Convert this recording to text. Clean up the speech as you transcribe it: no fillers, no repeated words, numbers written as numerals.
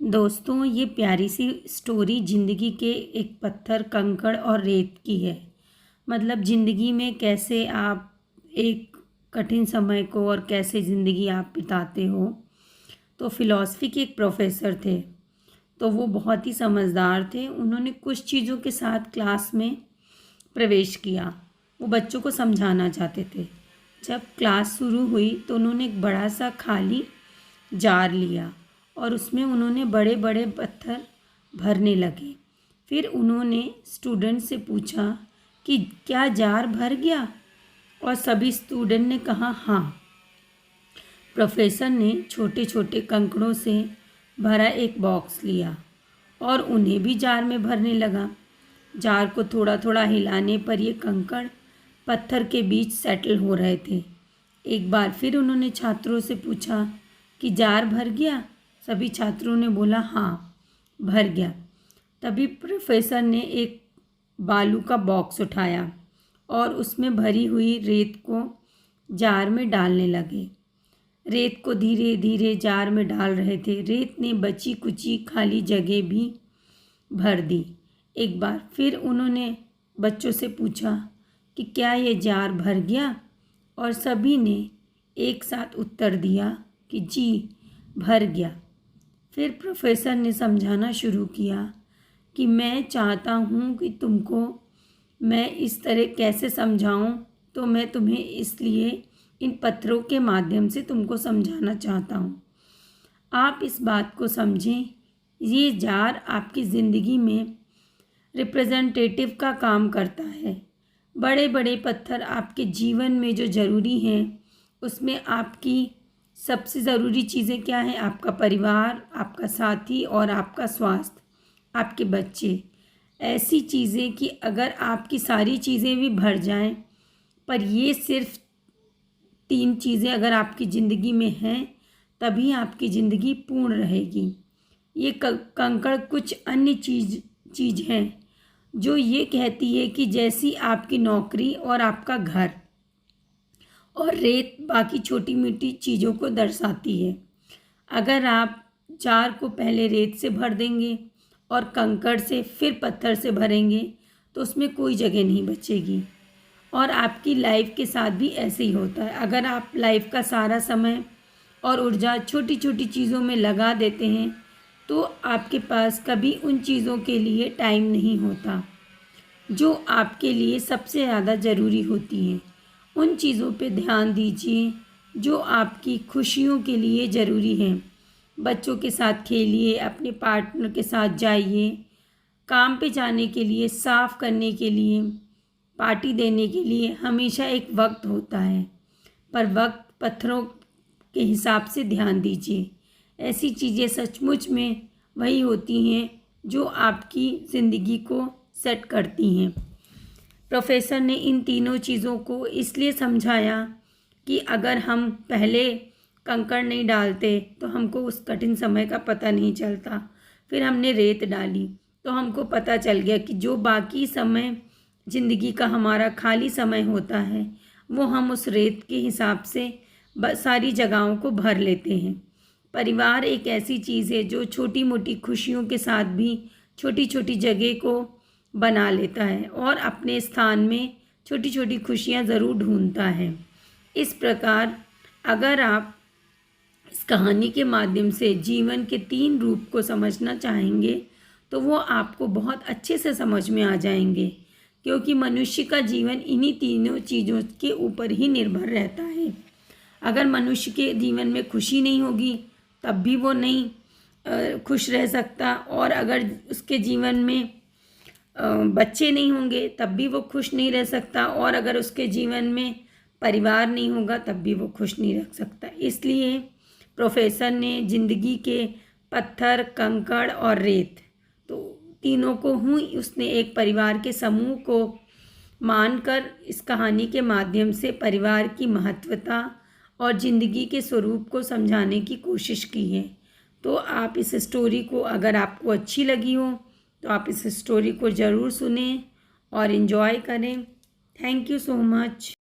दोस्तों, ये प्यारी सी स्टोरी ज़िंदगी के एक पत्थर, कंकड़ और रेत की है। मतलब ज़िंदगी में कैसे आप एक कठिन समय को और कैसे ज़िंदगी आप बिताते हो। तो फ़िलॉसफ़ी के एक प्रोफ़ेसर थे, तो वो बहुत ही समझदार थे। उन्होंने कुछ चीज़ों के साथ क्लास में प्रवेश किया। वो बच्चों को समझाना चाहते थे। जब क्लास शुरू हुई तो उन्होंने एक बड़ा सा खाली जार लिया और उसमें उन्होंने बड़े बड़े पत्थर भरने लगे। फिर उन्होंने स्टूडेंट से पूछा कि क्या जार भर गया, और सभी स्टूडेंट ने कहा हाँ। प्रोफेसर ने छोटे छोटे कंकड़ों से भरा एक बॉक्स लिया और उन्हें भी जार में भरने लगा। जार को थोड़ा थोड़ा हिलाने पर ये कंकड़ पत्थर के बीच सेटल हो रहे थे। एक बार फिर उन्होंने छात्रों से पूछा कि जार भर गया। सभी छात्रों ने बोला हाँ, भर गया। तभी प्रोफेसर ने एक बालू का बॉक्स उठाया और उसमें भरी हुई रेत को जार में डालने लगे। रेत को धीरे धीरे जार में डाल रहे थे। रेत ने बची कुची खाली जगह भी भर दी। एक बार फिर उन्होंने बच्चों से पूछा कि क्या ये जार भर गया, और सभी ने एक साथ उत्तर दिया कि जी, भर गया। फिर प्रोफेसर ने समझाना शुरू किया कि मैं चाहता हूँ कि तुमको मैं इस तरह कैसे समझाऊँ, तो मैं तुम्हें इसलिए इन पत्थरों के माध्यम से तुमको समझाना चाहता हूँ। आप इस बात को समझें, ये जार आपकी ज़िंदगी में रिप्रेजेंटेटिव का काम करता है। बड़े बड़े पत्थर आपके जीवन में जो ज़रूरी हैं, उसमें आपकी सबसे ज़रूरी चीज़ें क्या हैं? आपका परिवार, आपका साथी और आपका स्वास्थ्य, आपके बच्चे। ऐसी चीज़ें कि अगर आपकी सारी चीज़ें भी भर जाएं, पर ये सिर्फ 3 चीज़ें अगर आपकी ज़िंदगी में हैं, तभी आपकी ज़िंदगी पूर्ण रहेगी। ये कंकड़ कुछ अन्य चीज़ हैं जो ये कहती है कि जैसी आपकी नौकरी और आपका घर, और रेत बाकी छोटी मोटी चीज़ों को दर्शाती है। अगर आप जार को पहले रेत से भर देंगे और कंकड़ से फिर पत्थर से भरेंगे तो उसमें कोई जगह नहीं बचेगी। और आपकी लाइफ के साथ भी ऐसे ही होता है। अगर आप लाइफ का सारा समय और ऊर्जा छोटी छोटी चीज़ों में लगा देते हैं तो आपके पास कभी उन चीज़ों के लिए टाइम नहीं होता जो आपके लिए सबसे ज़्यादा ज़रूरी होती हैं। उन चीज़ों पे ध्यान दीजिए जो आपकी खुशियों के लिए ज़रूरी हैं। बच्चों के साथ खेलिए, अपने पार्टनर के साथ जाइए, काम पे जाने के लिए, साफ़ करने के लिए, पार्टी देने के लिए हमेशा एक वक्त होता है, पर वक्त पत्थरों के हिसाब से ध्यान दीजिए। ऐसी चीज़ें सचमुच में वही होती हैं जो आपकी ज़िंदगी को सेट करती हैं। प्रोफेसर ने इन तीनों चीज़ों को इसलिए समझाया कि अगर हम पहले कंकड़ नहीं डालते तो हमको उस कठिन समय का पता नहीं चलता। फिर हमने रेत डाली तो हमको पता चल गया कि जो बाकी समय ज़िंदगी का हमारा खाली समय होता है, वो हम उस रेत के हिसाब से सारी जगहों को भर लेते हैं। परिवार एक ऐसी चीज़ है जो छोटी मोटी खुशियों के साथ भी छोटी छोटी जगह को बना लेता है और अपने स्थान में छोटी छोटी खुशियाँ ज़रूर ढूंढता है। इस प्रकार अगर आप इस कहानी के माध्यम से जीवन के 3 रूप को समझना चाहेंगे तो वो आपको बहुत अच्छे से समझ में आ जाएंगे, क्योंकि मनुष्य का जीवन इन्हीं तीनों चीज़ों के ऊपर ही निर्भर रहता है। अगर मनुष्य के जीवन में खुशी नहीं होगी तब भी वो नहीं खुश रह सकता, और अगर उसके जीवन में बच्चे नहीं होंगे तब भी वो खुश नहीं रह सकता, और अगर उसके जीवन में परिवार नहीं होगा तब भी वो खुश नहीं रह सकता। इसलिए प्रोफेसर ने ज़िंदगी के पत्थर, कंकड़ और रेत, तो तीनों को उसने एक परिवार के समूह को मानकर इस कहानी के माध्यम से परिवार की महत्वता और ज़िंदगी के स्वरूप को समझाने की कोशिश की है। तो आप इस स्टोरी को, अगर आपको अच्छी लगी हो तो आप इस स्टोरी को ज़रूर सुनें और इन्जॉय करें। Thank you so much.